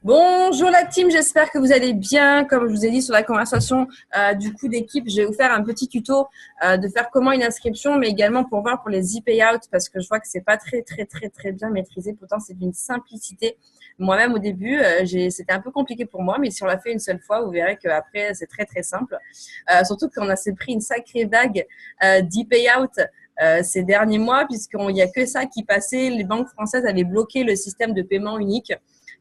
Bonjour la team, j'espère que vous allez bien. Comme je vous ai dit sur la conversation du coup d'équipe, je vais vous faire un petit tuto de faire comment une inscription, mais également pour voir pour les e-payouts parce que je vois que c'est pas très bien maîtrisé. Pourtant, c'est d'une simplicité. Moi-même au début, c'était un peu compliqué pour moi, mais si on l'a fait une seule fois, vous verrez qu'après c'est très simple. Surtout qu'on s'est pris une sacrée vague d'e-payout ces derniers mois, puisqu'il n'y a que ça qui passait. Les banques françaises avaient bloqué le système de paiement unique.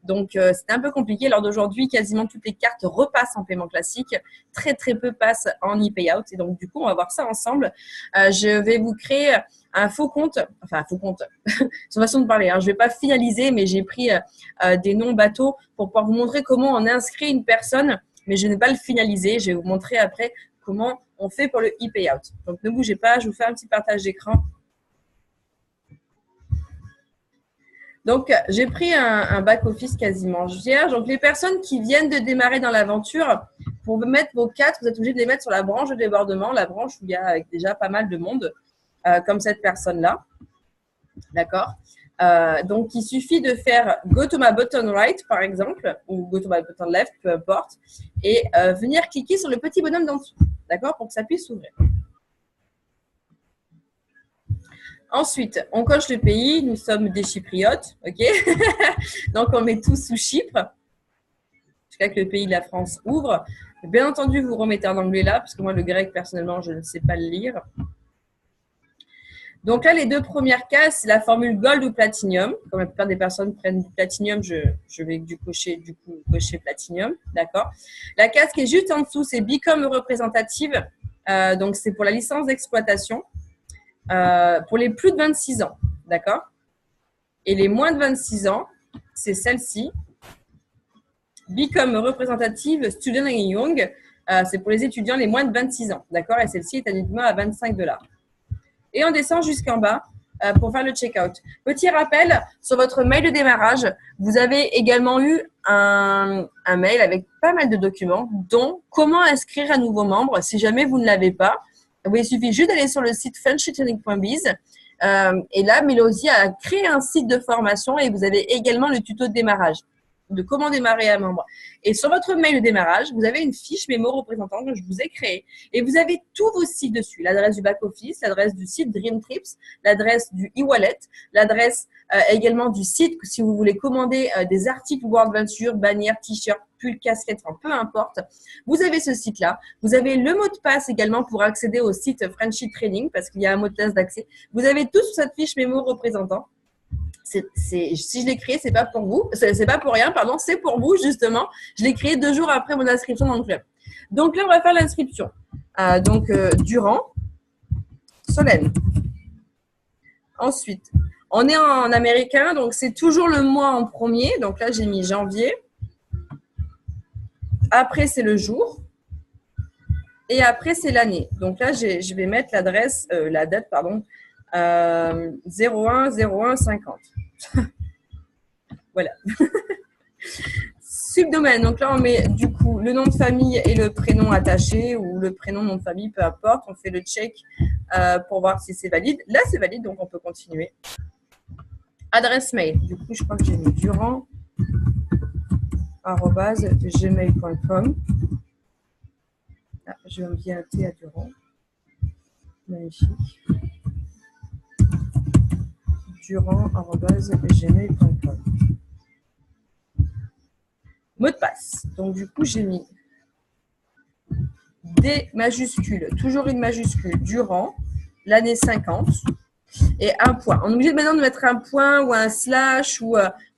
Donc, c'était un peu compliqué. Lors d'aujourd'hui, quasiment toutes les cartes repassent en paiement classique. Très peu passent en e-payout. Et donc, du coup, on va voir ça ensemble. Je vais vous créer un faux compte. Enfin, un faux compte. C'est une façon de parler. Hein. Je ne vais pas finaliser, mais j'ai pris des noms bateaux pour pouvoir vous montrer comment on inscrit une personne. Mais je ne vais pas le finaliser. Je vais vous montrer après comment on fait pour le e-payout. Donc, ne bougez pas. Je vous fais un petit partage d'écran. Donc, j'ai pris un back-office quasiment vierge. Donc, les personnes qui viennent de démarrer dans l'aventure, pour mettre vos 4, vous êtes obligé de les mettre sur la branche de débordement, la branche où il y a déjà pas mal de monde, comme cette personne-là. D'accord. Donc, il suffit de faire Go to my button right, par exemple, ou Go to my button left, peu importe, et venir cliquer sur le petit bonhomme d'en dessous, d'accord, pour que ça puisse s'ouvrir. Ensuite, on coche le pays. Nous sommes des Chypriotes, ok. Donc, on met tout sous Chypre, jusqu'à que le pays de la France ouvre. Bien entendu, vous remettez en anglais là, parce que moi, le grec, personnellement, je ne sais pas le lire. Donc là, les deux premières cases, c'est la formule Gold ou Platinum. Comme la plupart des personnes prennent du Platinum, je vais cocher Platinum, d'accord. La case qui est juste en dessous, c'est Become représentative. Donc, c'est pour la licence d'exploitation. Pour les plus de 26 ans, d'accord? Et les moins de 26 ans, c'est celle-ci. Become représentative Student and Young, c'est pour les étudiants les moins de 26 ans, d'accord? Et celle-ci est uniquement à 25 $. Et on descend jusqu'en bas pour faire le checkout. Petit rappel, sur votre mail de démarrage, vous avez également eu un mail avec pas mal de documents, dont comment inscrire un nouveau membre si jamais vous ne l'avez pas. Il suffit juste d'aller sur le site frenchytraining.biz et là, Mélodie a créé un site de formation et vous avez également le tuto de démarrage, de comment démarrer un membre. Et sur votre mail de démarrage, vous avez une fiche mémo représentant que je vous ai créée et vous avez tous vos sites dessus. L'adresse du back-office, l'adresse du site Dream Trips, l'adresse du e-wallet, l'adresse également du site si vous voulez commander des articles World Venture, bannières, t-shirts, pulls, casquettes, enfin peu importe. Vous avez ce site-là. Vous avez le mot de passe également pour accéder au site Frenchy Training parce qu'il y a un mot de passe d'accès. Vous avez tout sur cette fiche mémo représentant. Si je l'ai créé, c'est pas pour vous, c'est pas pour rien, pardon, c'est pour vous justement. Je l'ai créé 2 jours après mon inscription dans le club. Donc là, on va faire l'inscription. Durand, Solène. Ensuite, on est en américain, donc c'est toujours le mois en premier. Donc là, j'ai mis janvier. Après, c'est le jour. Et après, c'est l'année. Donc là, je vais mettre l'adresse, la date, pardon, 01/01/50. Voilà. Subdomaine. Donc là, on met du coup le nom de famille et le prénom attaché ou le prénom, nom de famille, peu importe. On fait le check pour voir si c'est valide. Là, c'est valide, donc on peut continuer. Adresse mail. Du coup, je crois que j'ai mis durand@gmail.com. Ah, je vais envoyer un T à Durand. Magnifique. Durand@gmail.com. Mot de passe. Donc, du coup, j'ai mis D majuscule, toujours une majuscule, Durand, l'année 50, et un point. On est obligé maintenant de mettre un point ou un slash ou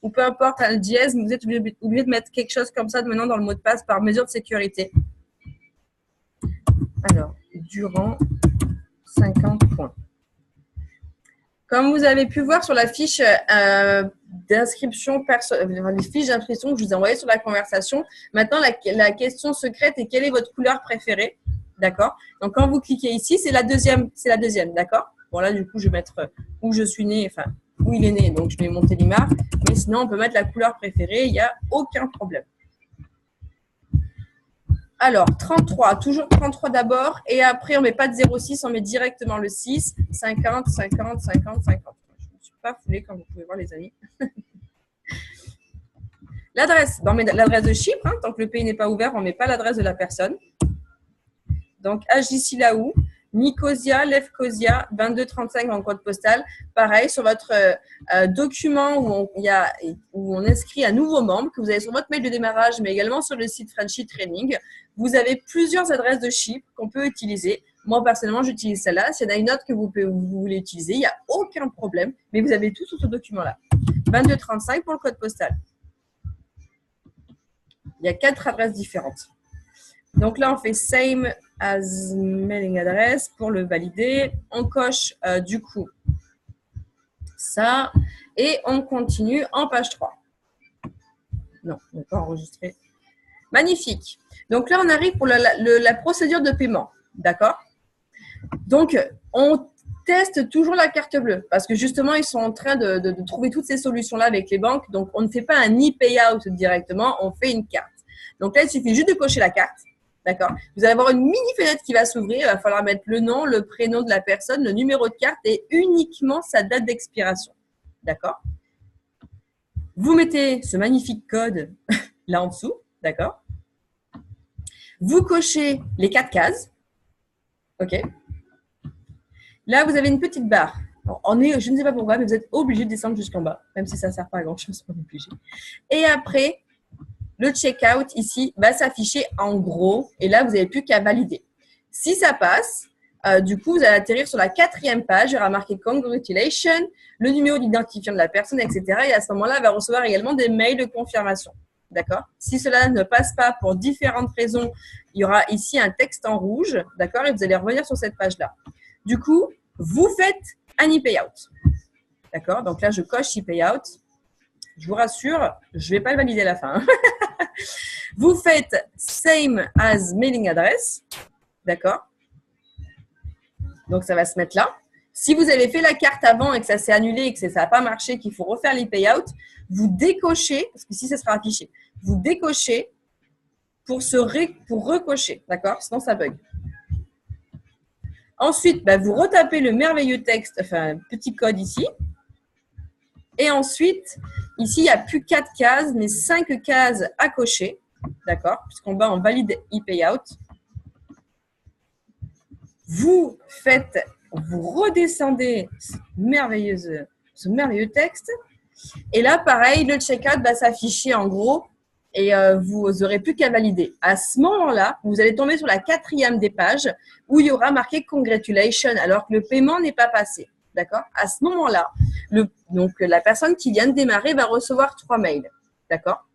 peu importe, un dièse, mais vous êtes obligé de mettre quelque chose comme ça maintenant dans le mot de passe par mesure de sécurité. Alors, Durand, 50 points. Comme vous avez pu voir sur la fiche d'inscription, les fiches d'inscription que je vous ai envoyées sur la conversation, maintenant la question secrète est quelle est votre couleur préférée, d'accord? Donc quand vous cliquez ici, c'est la deuxième, d'accord? Bon là du coup je vais mettre où je suis née, enfin où il est né, donc je mets Montélimar, mais sinon on peut mettre la couleur préférée, il n'y a aucun problème. Alors, 33, toujours 33 d'abord, et après, on ne met pas de 06, on met directement le 6, 50, 50, 50, 50. Je ne me suis pas foulée, comme vous pouvez voir, les amis. L'adresse, on met l'adresse de Chypre. Hein, tant que le pays n'est pas ouvert, on ne met pas l'adresse de la personne. Donc, Agisilaou, Nicosia, Lefkosia, 2235 en code postal. Pareil, sur votre document où on inscrit un nouveau membre, que vous avez sur votre mail de démarrage, mais également sur le site Frenchy Training, vous avez plusieurs adresses de Chypre qu'on peut utiliser. Moi, personnellement, j'utilise celle-là. S'il y en a une autre que vous voulez utiliser, il n'y a aucun problème, mais vous avez tout sur ce document-là. 2235 pour le code postal. Il y a 4 adresses différentes. Donc là, on fait same as mailing address pour le valider. On coche du coup ça et on continue en page 3. Non, on n'a pas enregistré. Magnifique. Donc là, on arrive pour la procédure de paiement. D'accord? Donc, on teste toujours la carte bleue parce que justement, ils sont en train de trouver toutes ces solutions-là avec les banques. Donc, on ne fait pas un e-payout directement, on fait une carte. Donc là, il suffit juste de cocher la carte. D'accord? Vous allez avoir une mini fenêtre qui va s'ouvrir. Il va falloir mettre le nom, le prénom de la personne, le numéro de carte et uniquement sa date d'expiration. D'accord? Vous mettez ce magnifique code là en dessous. D'accord? Vous cochez les 4 cases. OK? Là, vous avez une petite barre. Je ne sais pas pourquoi, mais vous êtes obligé de descendre jusqu'en bas, même si ça ne sert pas à grand-chose, on est obligé. Et après, le checkout ici va s'afficher en gros. Et là, vous n'avez plus qu'à valider. Si ça passe, du coup, vous allez atterrir sur la 4e page. Il y aura marqué Congratulations, le numéro d'identifiant de la personne, etc. Et à ce moment-là, elle va recevoir également des mails de confirmation. D'accord? Si cela ne passe pas pour différentes raisons, il y aura ici un texte en rouge. D'accord? Et vous allez revenir sur cette page-là. Du coup, vous faites un e-payout. D'accord? Donc là, je coche e-payout. Je vous rassure, je ne vais pas le valider à la fin. Vous faites same as mailing address. D'accord? Donc, ça va se mettre là. Si vous avez fait la carte avant et que ça s'est annulé et que ça n'a pas marché, qu'il faut refaire l'e-payout, vous décochez, parce que si ça sera affiché, vous décochez pour recocher. D'accord? Sinon, ça bug. Ensuite, vous retapez le merveilleux texte, enfin, petit code ici. Et ensuite, ici, il n'y a plus 4 cases, mais 5 cases à cocher. D'accord? Puisqu'en bas, on valide e-payout. Vous redescendez ce merveilleux texte. Et là, pareil, le checkout va s'afficher en gros et vous n'aurez plus qu'à valider. À ce moment-là, vous allez tomber sur la 4e des pages où il y aura marqué Congratulations alors que le paiement n'est pas passé. D'accord? À ce moment-là, donc la personne qui vient de démarrer va recevoir 3 mails. D'accord?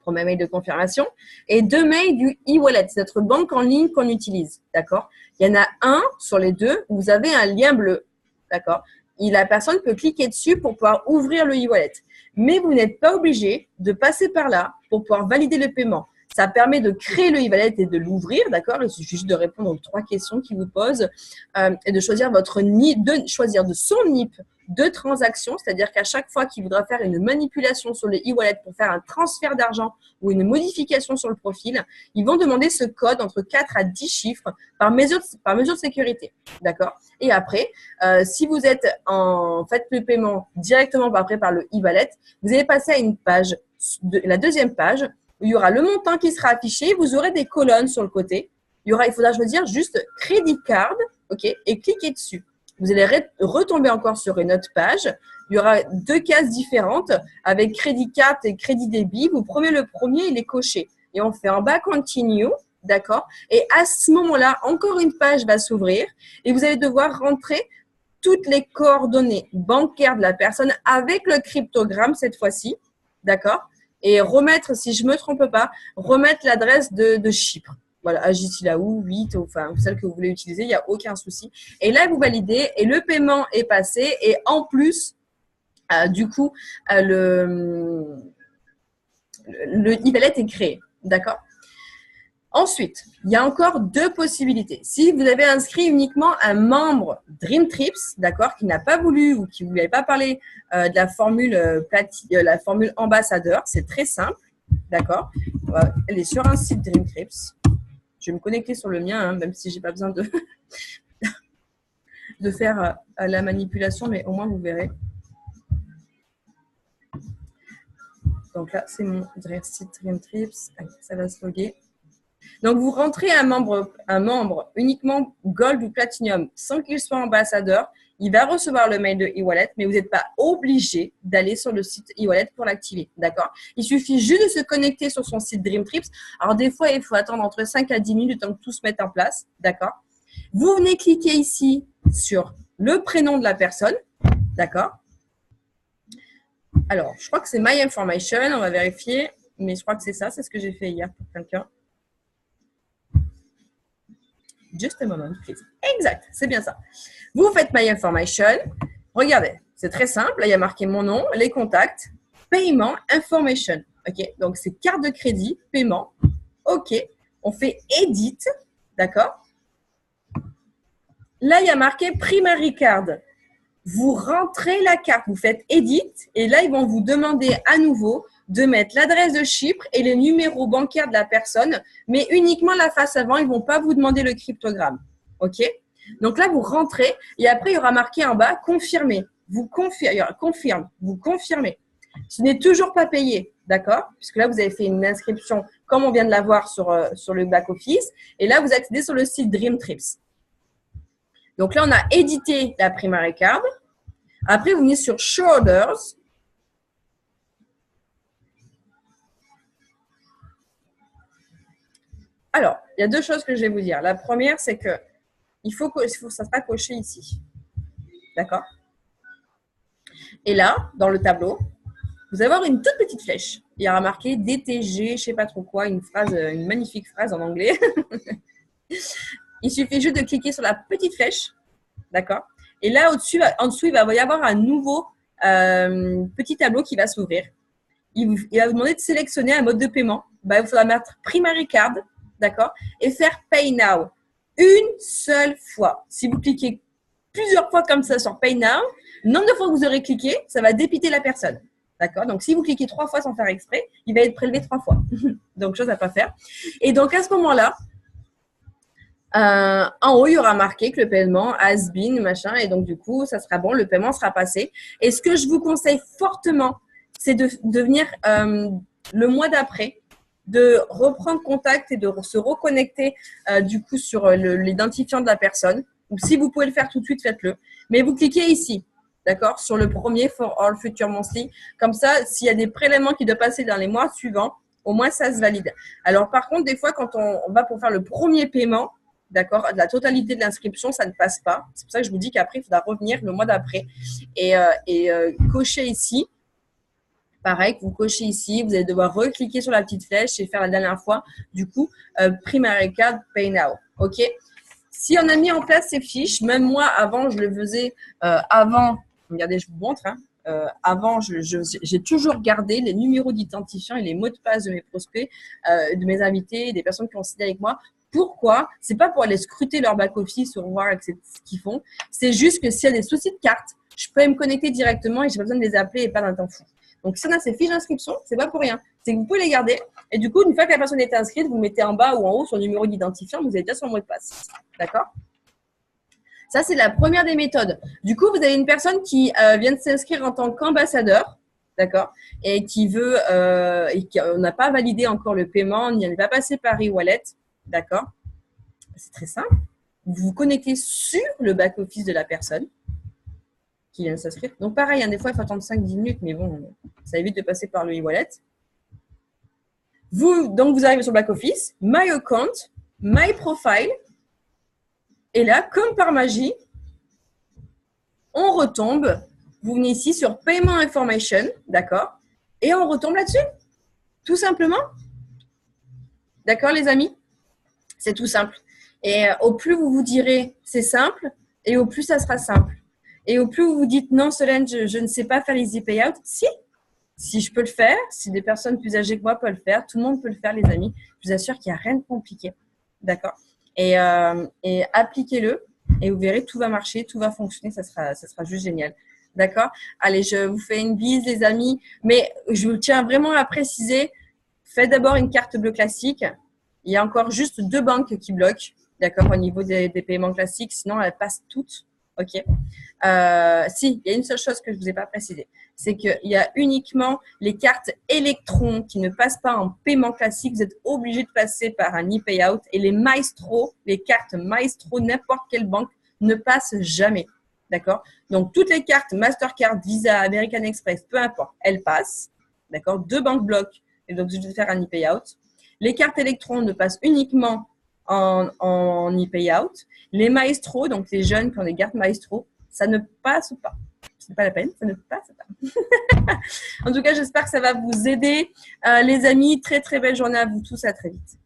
3 mails de confirmation et 2 mails du e-wallet, c'est notre banque en ligne qu'on utilise. D'accord? Il y en a un sur les deux où vous avez un lien bleu. D'accord? Et la personne peut cliquer dessus pour pouvoir ouvrir le e-wallet. Mais vous n'êtes pas obligé de passer par là pour pouvoir valider le paiement. Ça permet de créer le e-wallet et de l'ouvrir, d'accord? Il suffit juste de répondre aux 3 questions qu'il vous pose et de choisir votre NIP, de son NIP de transaction, c'est-à-dire qu'à chaque fois qu'il voudra faire une manipulation sur le e-wallet pour faire un transfert d'argent ou une modification sur le profil, ils vont demander ce code entre 4 à 10 chiffres par mesure de sécurité, d'accord? Et après, si vous faites le paiement directement après par le e-wallet, vous allez passer à une page, la 2e page, où il y aura le montant qui sera affiché, vous aurez des colonnes sur le côté. Il faudra choisir juste crédit card, ok, et cliquer dessus. Vous allez retomber encore sur une autre page. Il y aura 2 cases différentes avec crédit card et crédit débit. Vous prenez le premier, il est coché. Et on fait en bas continue, d'accord? Et à ce moment-là, encore une page va s'ouvrir et vous allez devoir rentrer toutes les coordonnées bancaires de la personne avec le cryptogramme cette fois-ci, d'accord? Et remettre, si je ne me trompe pas, remettre l'adresse de Chypre. Voilà, Agisilaou, 8, enfin, celle que vous voulez utiliser, il n'y a aucun souci. Et là, vous validez et le paiement est passé. Et en plus, du coup, le e-wallet est créé. D'accord? Ensuite, il y a encore 2 possibilités. Si vous avez inscrit uniquement un membre Dream Trips, d'accord, qui n'a pas voulu ou qui ne voulait pas parler de la formule ambassadeur, c'est très simple. D'accord? Elle est sur un site Dream Trips. Je vais me connecter sur le mien, même si je n'ai pas besoin de faire la manipulation, mais au moins vous verrez. Donc là, c'est mon site Dream Trips. Allez, ça va se loguer. Donc, vous rentrez un membre uniquement Gold ou Platinum sans qu'il soit ambassadeur. Il va recevoir le mail de e-wallet, mais vous n'êtes pas obligé d'aller sur le site e-wallet pour l'activer. D'accord? Il suffit juste de se connecter sur son site Dream Trips. Alors, des fois, il faut attendre entre 5 à 10 minutes le temps que tout se mette en place. D'accord? Vous venez cliquer ici sur le prénom de la personne. D'accord? Alors, je crois que c'est My Information. On va vérifier. Mais je crois que c'est ça. C'est ce que j'ai fait hier pour quelqu'un. Just a moment, please. Exact, c'est bien ça. Vous faites My Information. Regardez, c'est très simple. Là, il y a marqué mon nom, les contacts, paiement, information. OK, donc c'est carte de crédit, paiement. OK, on fait Edit. D'accord? Là, il y a marqué Primary Card. Vous rentrez la carte, vous faites Edit et là, ils vont vous demander à nouveau de mettre l'adresse de Chypre et les numéros bancaires de la personne, mais uniquement la face avant, ils ne vont pas vous demander le cryptogramme. OK? Donc là, vous rentrez et après, il y aura marqué en bas « Confirmer ». Vous confirmez. Ce n'est toujours pas payé, d'accord? Puisque là, vous avez fait une inscription comme on vient de la voir sur le back-office. Et là, vous accédez sur le site Dream Trips. Donc là, on a édité la primary card. Après, vous venez sur Show Orders. Alors, il y a deux choses que je vais vous dire. La première, c'est que ça sera coché ici. D'accord? Et là, dans le tableau, vous allez avoir une toute petite flèche. Il y aura marqué DTG, je ne sais pas trop quoi, une magnifique phrase en anglais. Il suffit juste de cliquer sur la petite flèche. D'accord? Et là, en dessous, il va y avoir un nouveau petit tableau qui va s'ouvrir. Il va vous demander de sélectionner un mode de paiement. Il faudra mettre Primary Card. D'accord? Et faire Pay Now. Une seule fois. Si vous cliquez plusieurs fois comme ça sur Pay Now, le nombre de fois que vous aurez cliqué, ça va débiter la personne. D'accord? Donc, si vous cliquez 3 fois sans faire exprès, il va être prélevé 3 fois. Donc, chose à ne pas faire. Et donc, à ce moment-là, en haut, il y aura marqué que le paiement has been, machin. Et donc, du coup, ça sera bon, le paiement sera passé. Et ce que je vous conseille fortement, c'est de venir le mois d'après, de reprendre contact et de se reconnecter du coup sur l'identifiant de la personne. Ou si vous pouvez le faire tout de suite, faites-le. Mais vous cliquez ici, d'accord, sur le premier For All Future Monthly. Comme ça, s'il y a des prélèvements qui doivent passer dans les mois suivants, au moins ça se valide. Alors par contre, des fois, quand on va pour faire le premier paiement, d'accord, de la totalité de l'inscription, ça ne passe pas. C'est pour ça que je vous dis qu'après, il faudra revenir le mois d'après et cocher ici. Pareil, vous cochez ici, vous allez devoir recliquer sur la petite flèche et faire la dernière fois, du coup, Primary Card Pay Now. OK? Si on a mis en place ces fiches, même moi, avant, je le faisais, regardez, je vous montre, hein, avant, j'ai toujours gardé les numéros d'identifiant et les mots de passe de mes prospects, de mes invités, des personnes qui ont signé avec moi. Pourquoi? C'est pas pour aller scruter leur back-office ou voir ce qu'ils font. C'est juste que s'il y a des soucis de carte, je peux me connecter directement et j'ai pas besoin de les appeler et pas d'un temps fou. Donc, si on a ces fiches d'inscription, c'est pas pour rien. C'est que vous pouvez les garder. Et du coup, une fois que la personne est inscrite, vous mettez en bas ou en haut son numéro d'identifiant, vous avez déjà son mot de passe. D'accord? Ça, c'est la première des méthodes. Du coup, vous avez une personne qui vient de s'inscrire en tant qu'ambassadeur, d'accord, et qui veut, on n'a pas validé encore le paiement, il n'est pas passé par e-wallet, d'accord. C'est très simple. Vous vous connectez sur le back-office de la personne qui vient de s'inscrire. Donc, pareil, hein, des fois, il faut attendre 5-10 minutes, mais bon, ça évite de passer par le e-wallet. Donc, vous arrivez sur le back-office, My Account, My Profile. Et là, comme par magie, on retombe. Vous venez ici sur Payment Information, d'accord? Et on retombe là-dessus, tout simplement. D'accord, les amis? C'est tout simple. Et au plus vous vous direz c'est simple, et au plus ça sera simple. Et au plus vous vous dites non, Solène, je ne sais pas faire les e-payout, si je peux le faire, si des personnes plus âgées que moi peuvent le faire, tout le monde peut le faire, les amis. Je vous assure qu'il n'y a rien de compliqué. D'accord? Et appliquez-le et vous verrez, tout va marcher, tout va fonctionner, ça sera juste génial. D'accord? Allez, je vous fais une bise, les amis. Mais je tiens vraiment à préciser, faites d'abord une carte bleue classique. Il y a encore juste 2 banques qui bloquent, d'accord, au niveau des paiements classiques. Sinon, elles passent toutes. OK. Si, il y a une seule chose que je ne vous ai pas précisé. c'est qu'il y a uniquement les cartes électrons qui ne passent pas en paiement classique. Vous êtes obligé de passer par un e-payout. Et les Maestro, les cartes Maestro, n'importe quelle banque, ne passent jamais. D'accord? Donc, toutes les cartes Mastercard, Visa, American Express, peu importe, elles passent. D'accord? 2 banques bloquent et donc je vais faire un e-payout. Les cartes électrons ne passent uniquement en e-payout. Les Maestro, donc les jeunes qui ont des cartes Maestro, ça ne passe pas. Ce n'est pas la peine, ça ne passe pas. En tout cas, j'espère que ça va vous aider. Les amis, très très belle journée à vous tous. À très vite.